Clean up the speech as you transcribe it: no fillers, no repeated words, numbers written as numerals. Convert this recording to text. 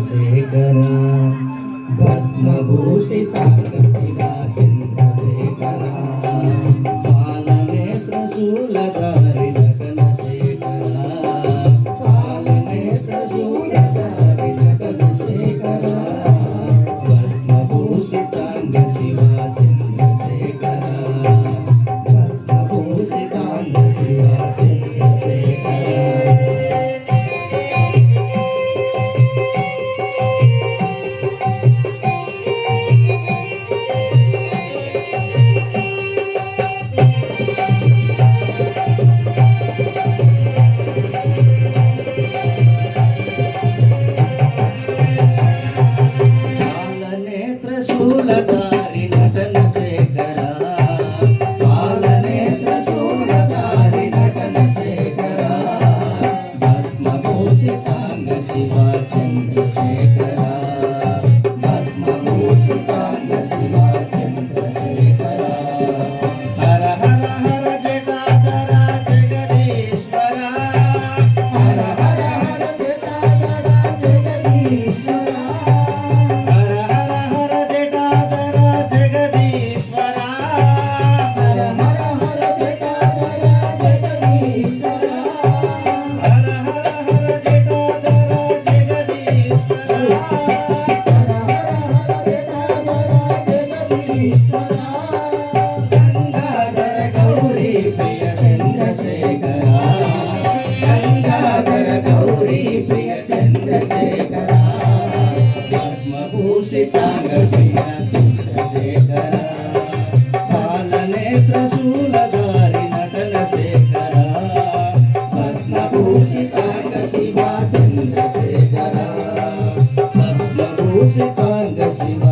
చంద్రశేఖర భస్మభూషితాంగ శివా చంద్రశేఖర పాలనేత్ర శూలధారి నటన శేఖర పాలనేత్ర శూలధారి నటన శేఖర భస్మభూషితాంగ శివా చంద్రశేఖర భస్మభూషితాంగ శివా శూలధారి నటన శేఖర పాలనేత్ర శూలధారి నటన శేఖర భస్మభూషితాంగ శివా చంద్రశేఖర భస్మభూషితాంగ శివా చంద్రశేఖర హర హర హర జటాధర జగదీశ్వర హర హర హర జటాధర జగదీశ్వర గంగాధర గౌరీ ప్రియ చంద్రశేఖర గంగాధర గౌరీ ప్రియ చంద్రశేఖర భస్మభూషితాంగ శివ చంద్రశేఖర పాలనేత్ర శూలధారి నటన శేఖర భస్మభూషితాంగ శివ చంద్రశేఖర భస్మభూషితాంగ శివ